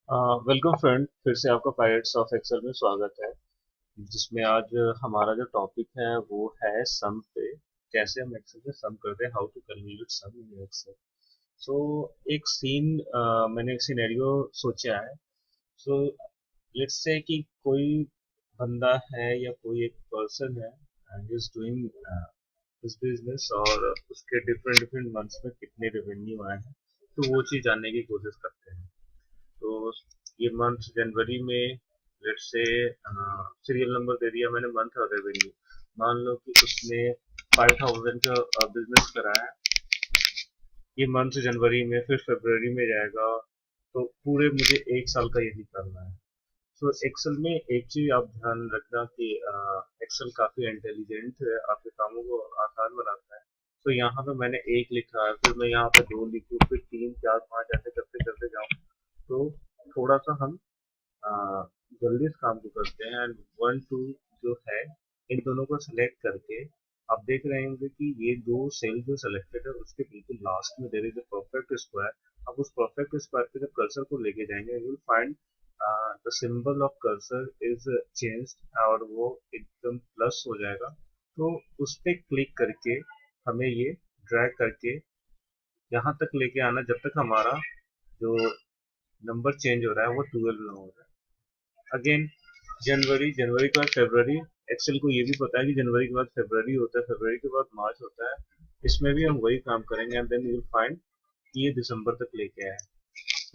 Welcome friend, फिर से आपका पायरेट्स ऑफ एक्सेल में स्वागत है। जिसमें आज हमारा जो टॉपिक है वो है सम पे। कैसे हम एक्सेल में सम करते हैं, how to calculate sum in Excel. So एक सीन, मैंने एक सिनेरियो सोचा है। सो लेट्स से कि कोई बंदा है या कोई एक पर्सन है and is doing this business, और उसके डिफरेंट डिफरेंट मंथ्स में कितने रेवेन्यू आए हैं, तो वो चीज़ जानने की कोशिश करते हैं। तो ये मंथ जनवरी में, लेट्स से सीरियल नंबर दे दिया मैंने, मंथ और रेवेन्यू। मान लो कि उसने 5,000 का बिजनेस करा है। ये मंथ जनवरी में, फिर फरवरी में जाएगा। तो पूरे मुझे एक साल का यही करना है। तो एक्सेल में एक चीज आप ध्यान रखना कि एक्सेल काफी इंटेलिजेंट है, आपके कामों को आसान बनाता है। तो यहाँ पे मैंने एक लिखा है, फिर मैं यहाँ पे दो लिखूँ, फिर तीन चार पाँच ऐसे करते करते जाऊँ। तो थोड़ा सा हम अ, जल्दी इस काम को करते हैं। एंड वन टू जो है, इन दोनों को सिलेक्ट करके आप देख रहे होंगे कि ये दो सेल जो सिलेक्टेड है उसके बिल्कुल लास्ट में there is a perfect square. अब उस परफेक्ट स्क्वायर पे जब कर्सर को लेके जाएंगे, you will find the symbol of cursor is changed, और वो एकदम प्लस हो जाएगा। तो उस पे क्लिक करके हमें ये ड्रैग करके यहाँ तक लेके आना, जब तक हमारा जो नंबर चेंज हो रहा है वो 12 ना हो रहा है। अगेन जनवरी, जनवरी के बाद फरवरी। एक्सेल को ये भी पता है कि जनवरी के बाद फरवरी होता है, फरवरी के बाद मार्च होता है। इसमें भी हम वही काम करेंगे and then you will find कि ये दिसंबर तक लेके आए।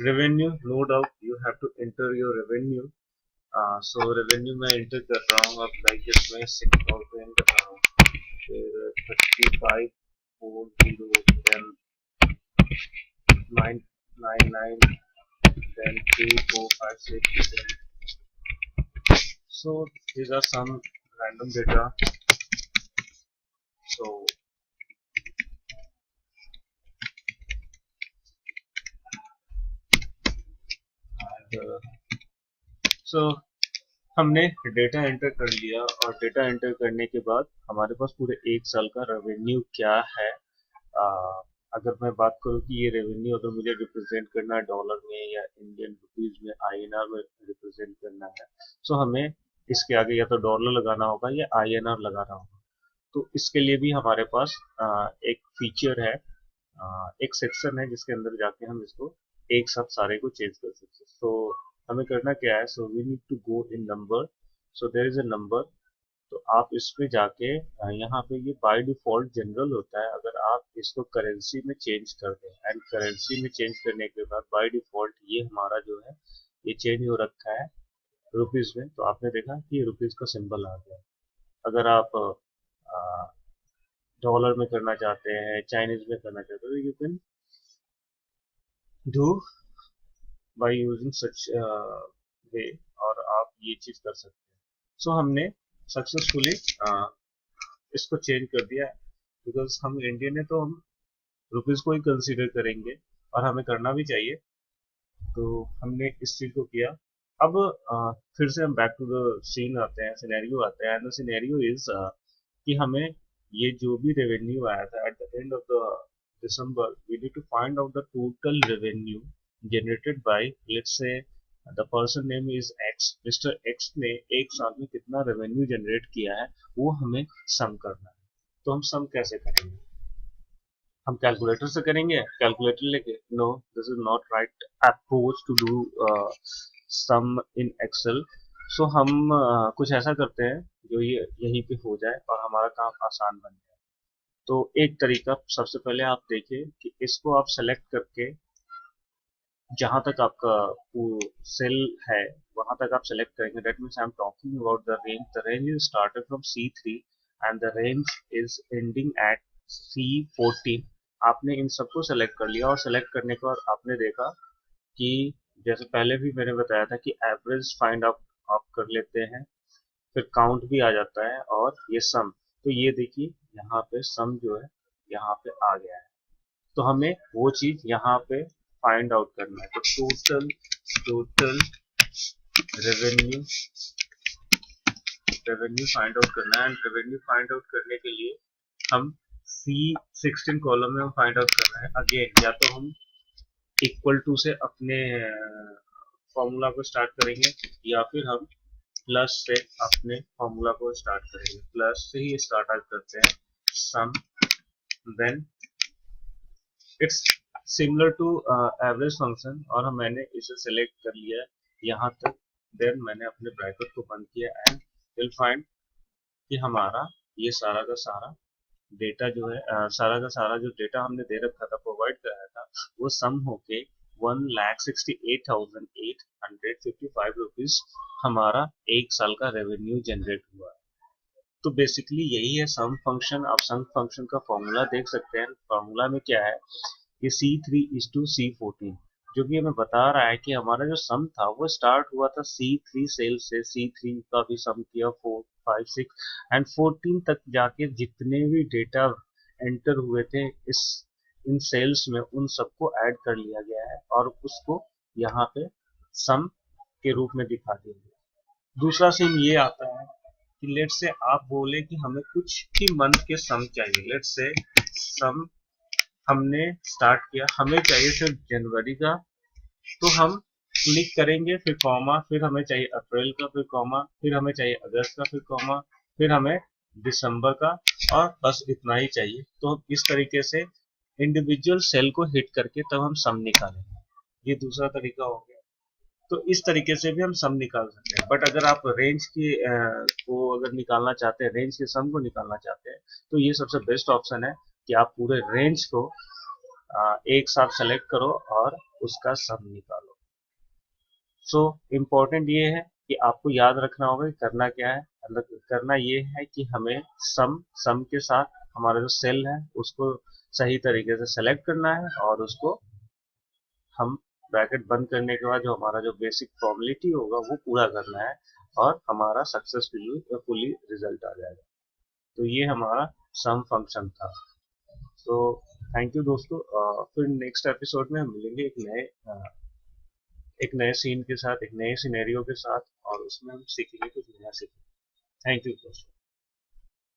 Revenue, no doubt you have to enter your revenue. So revenue मैं एंटर कर रहा हूँ अब, लाइक इसमें 6,000 कर रहा हूँ, फिर 35,4,0, then 999, then 3, 4, 5, 6, 7. So these are some random data. So and, so हमने डेटा एंटर कर लिया, और डेटा एंटर करने के बाद हमारे पास पूरे एक साल का रेवेन्यू क्या है। आ, अगर मैं बात करूं कि ये रेवेन्यू अगर मुझे रिप्रेजेंट करना है डॉलर में या इंडियन रुपीज में, आईएनआर में रिप्रेजेंट करना है, तो हमें इसके आगे या तो डॉलर लगाना होगा या आईएनआर लगाना होगा। तो इसके लिए भी हमारे पास एक फीचर है, एक सेक्शन है जिसके अंदर जाके हम इसको एक साथ सारे को चेंज कर सकते हैं। तो हमें करना क्या है, so we need to go in number. So there is a number. तो आप इसमें जाके यहाँ पे ये बाय डिफॉल्ट जनरल होता है, अगर आप इसको करेंसी में चेंज कर दें, एंड करेंसी में चेंज करने के बाद बाय डिफॉल्ट ये हमारा जो है ये चेंज हो रखा है रुपीज में। तो आपने देखा कि रुपीज का सिंबल आ गया। अगर आप डॉलर में करना चाहते हैं, चाइनीज में करना चाहते हो, you can do by using such way, और आप ये चीज कर सकते हैं। सो हमने सक्सेसफुली इसको चेंज कर दिया। बिकॉज हम इंडियन है तो हम रुपीज को ही कंसीडर करेंगे, और हमें करना भी चाहिए। तो हमने इस चीज को किया। अब फिर से हम बैक टू द सीन आते हैं, सिनेरियो आते हैं। एंड द सिनेरियो इज कि हमें ये जो भी रेवेन्यू आया था at the end of the December, we need to find out the total revenue generated by, let's say the person name is X. Mister X ने एक साल में कितना रेवेन्यू जनरेट किया है, वो हमें सम करना है। तो हम सम कैसे करेंगे? हम कैलकुलेटर से करेंगे, कैलकुलेटर लेके? No, this is not right approach to do sum in Excel. So हम कुछ ऐसा करते हैं जो ये यहीं पे हो जाए और हमारा काम आसान बन जाए। तो एक तरीका, सबसे पहले आप देखिए कि इसको आप सेलेक्ट करके जहां तक आपका सेल है वहां तक आप सेलेक्ट करेंगे। That means I am talking about the range is started from C3 and the range is ending eight C14। आपने इन सबको सेलेक्ट कर लिया, और सेलेक्ट करने के बाद आपने देखा कि जैसे पहले भी मैंने बताया था कि एवरेज फाइंड आप कर लेते हैं, फिर काउंट भी आ जाता है, और ये सम। तो ये देखिए यहाँ पे सम जो है यहाँ पे आ गया है। तो हमें वो चीज यहाँ पे फाइंड आउट करना है। तो total total revenue revenue find out करना है। एंड रेवेन्यू फाइंड आउट करने के लिए हम C16 कॉलम में हम फाइंड आउट करना है। अगेन या तो हम इक्वल टू से अपने फॉर्मूला को स्टार्ट करेंगे या फिर हम प्लस से अपने फॉर्मूला को स्टार्ट करेंगे। प्लस से ही स्टार्ट करते हैं sum, then it's similar to average function और मैंने इसे सेलेक्ट कर लिया है यहाँ तक। देन मैंने अपने ब्रैकेट को बंद किया एंड विल फाइंड कि हमारा ये सारा का सारा डेटा जो है सारा का सारा जो डेटा हमने दे रखा था, प्रोवाइड कराया था, वो सम होके 1,68,855 रुपीज हमारा एक साल का रेवेन्यू जनरेट हुआ है। तो बेसिकली यही है सम फंक्शन। आप सम फंक्शन का फॉर्मूला देख सकते हैं। फॉर्मूला में क्या है कि C3:C14, जो कि हमें बता रहा है कि हमारा जो सम था वो स्टार्ट हुआ था C3 सेल से। C3 का भी सम किया 4, 5, 6 एंड 14 तक जाके जितने भी डेटा एंटर हुए थे इस इन सेल्स में, उन सबको ऐड कर लिया गया है और उसको यहाँ पे सम के रूप में दिखा दिया गया। दूसरा सीन ये आता है कि लेट से आप बोले कि हमें कुछ ही मंथ के सम चाहिए। लेट से सम हमने स्टार्ट किया, हमें चाहिए सिर्फ जनवरी का, तो हम क्लिक करेंगे, फिर कॉमा, फिर हमें चाहिए अप्रैल का, फिर कॉमा, फिर हमें चाहिए अगस्त का, फिर कॉमा, फिर हमें दिसंबर का, और बस इतना ही चाहिए। तो हम इस तरीके से इंडिविजुअल सेल को हिट करके तब हम सम निकालेंगे। ये दूसरा तरीका हो गया। तो इस तरीके से भी हम सम निकाल सकते हैं। बट अगर आप रेंज की को अगर निकालना चाहते हैं, रेंज के सम को निकालना चाहते हैं, तो ये सबसे बेस्ट ऑप्शन है कि आप पूरे रेंज को एक साथ सेलेक्ट करो और उसका सम निकालो। सो इम्पोर्टेंट ये है कि आपको याद रखना होगा कि करना क्या है। करना ये है कि हमें सम के साथ हमारा जो सेल है उसको सही तरीके से सेलेक्ट करना है और उसको हम ब्रैकेट बंद करने के बाद जो हमारा जो बेसिक फॉर्मेलिटी होगा वो पूरा करना है और हमारा सक्सेसफुली रिजल्ट आ जाएगा। तो ये हमारा सम फंक्शन था। तो थैंक यू दोस्तों। फिर नेक्स्ट एपिसोड में हम मिलेंगे एक नए सीन के साथ, एक नए सिनेरियो के साथ, और उसमें हम सीखेंगे कुछ नया सीखेंगे। थैंक यू दोस्तों।